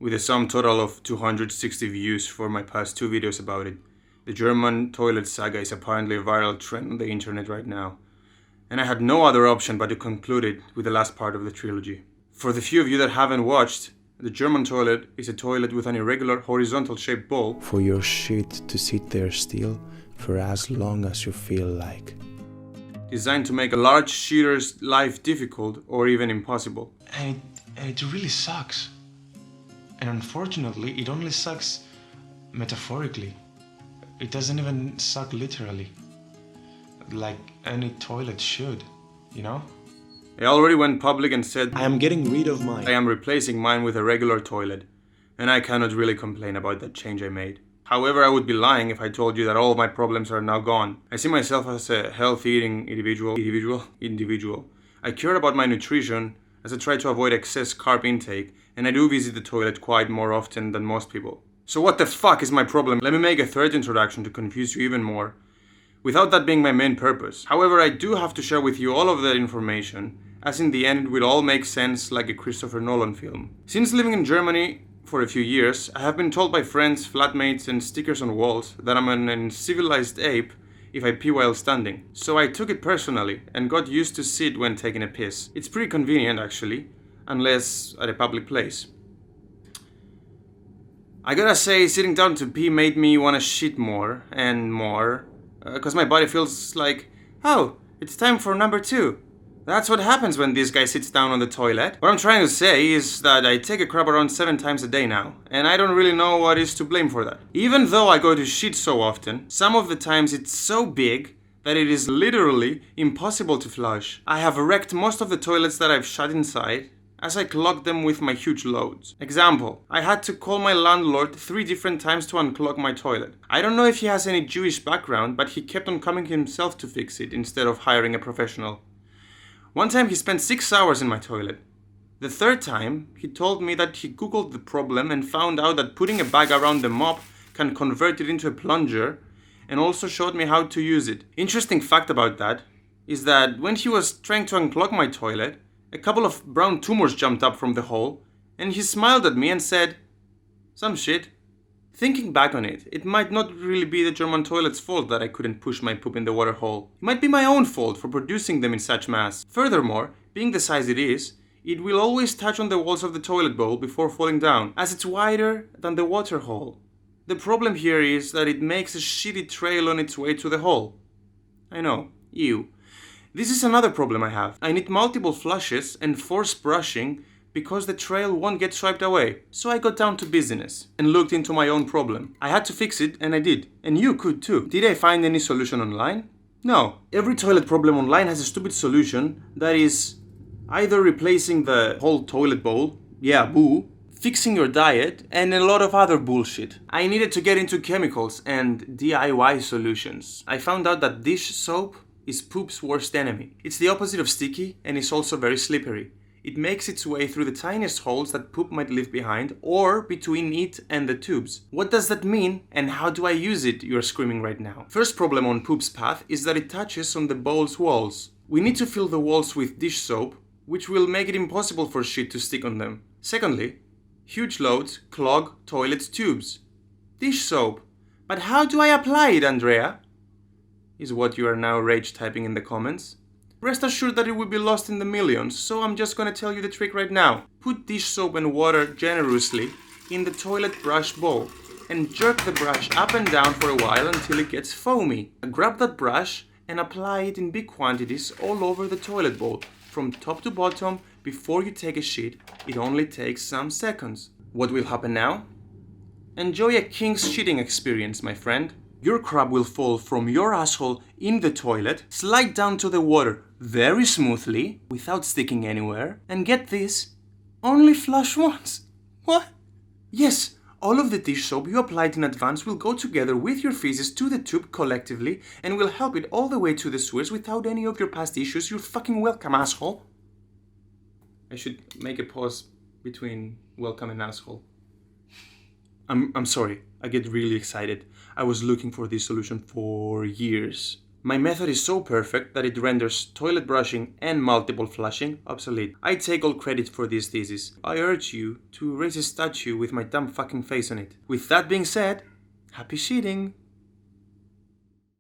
with a sum total of 260 views for my past 2 videos about it. The German toilet saga is apparently a viral trend on the internet right now, and I had no other option but to conclude it with the last part of the trilogy. For the few of you that haven't watched, the German toilet is a toilet with an irregular horizontal shaped bowl for your shit to sit there still for as long as you feel like. Designed to make a large shitter's life difficult or even impossible. And it really sucks. And unfortunately, it only sucks metaphorically. It doesn't even suck literally. Like any toilet should, you know? I already went public and said I am getting rid of mine. I am replacing mine with a regular toilet, and I cannot really complain about that change I made. However, I would be lying if I told you that all of my problems are now gone. I see myself as a healthy eating individual. I care about my nutrition as I try to avoid excess carb intake, and I do visit the toilet quite more often than most people. So what the fuck is my problem? Let me make a third introduction to confuse you even more, without that being my main purpose. However, I do have to share with you all of that information, as in the end it will all make sense like a Christopher Nolan film. Since living in Germany for a few years, I have been told by friends, flatmates and stickers on walls that I'm an uncivilized ape if I pee while standing. So I took it personally and got used to sit when taking a piss. It's pretty convenient actually, unless at a public place. I gotta say, sitting down to pee made me wanna shit more and more, cause my body feels like, oh, it's time for number 2. That's what happens when this guy sits down on the toilet. What I'm trying to say is that I take a crap around 7 times a day now, and I don't really know what is to blame for that. Even though I go to shit so often, some of the times it's so big that it is literally impossible to flush. I have wrecked most of the toilets that I've shut inside, as I clogged them with my huge loads. Example, I had to call my landlord 3 different times to unclog my toilet. I don't know if he has any Jewish background, but he kept on coming himself to fix it instead of hiring a professional. One time he spent 6 hours in my toilet. The third time, he told me that he googled the problem and found out that putting a bag around the mop can convert it into a plunger, and also showed me how to use it. Interesting fact about that is that when he was trying to unclog my toilet, a couple of brown tumors jumped up from the hole, and he smiled at me and said, "Some shit." Thinking back on it, it might not really be the German toilet's fault that I couldn't push my poop in the water hole. It might be my own fault for producing them in such mass. Furthermore, being the size it is, it will always touch on the walls of the toilet bowl before falling down, as it's wider than the water hole. The problem here is that it makes a shitty trail on its way to the hole. I know, ew. This is another problem I have. I need multiple flushes and force brushing because the trail won't get swiped away. So I got down to business and looked into my own problem. I had to fix it, and I did. And you could too. Did I find any solution online? No. Every toilet problem online has a stupid solution that is either replacing the whole toilet bowl, yeah, boo, fixing your diet, and a lot of other bullshit. I needed to get into chemicals and DIY solutions. I found out that dish soap is poop's worst enemy. It's the opposite of sticky and is also very slippery. It makes its way through the tiniest holes that poop might leave behind, or between it and the tubes. What does that mean, and how do I use it, you're screaming right now? First problem on poop's path is that it touches on the bowl's walls. We need to fill the walls with dish soap, which will make it impossible for shit to stick on them. Secondly, huge loads clog toilet tubes. Dish soap. But how do I apply it, Andrea? Is what you are now rage typing in the comments. Rest assured that it will be lost in the millions, so I'm just gonna tell you the trick right now. Put dish soap and water generously in the toilet brush bowl and jerk the brush up and down for a while until it gets foamy. Grab that brush and apply it in big quantities all over the toilet bowl, from top to bottom. Before you take a shit, it only takes some seconds. What will happen now? Enjoy a king's shitting experience, my friend. Your crab will fall from your asshole in the toilet, slide down to the water very smoothly, without sticking anywhere, and get this, only flush once. What? Yes, all of the dish soap you applied in advance will go together with your feces to the tube collectively and will help it all the way to the sewers without any of your past issues. You're fucking welcome, asshole. I should make a pause between welcome and asshole. I'm sorry, I get really excited. I was looking for this solution for years. My method is so perfect that it renders toilet brushing and multiple flushing obsolete. I take all credit for this thesis. I urge you to raise a statue with my dumb fucking face on it. With that being said, happy shitting!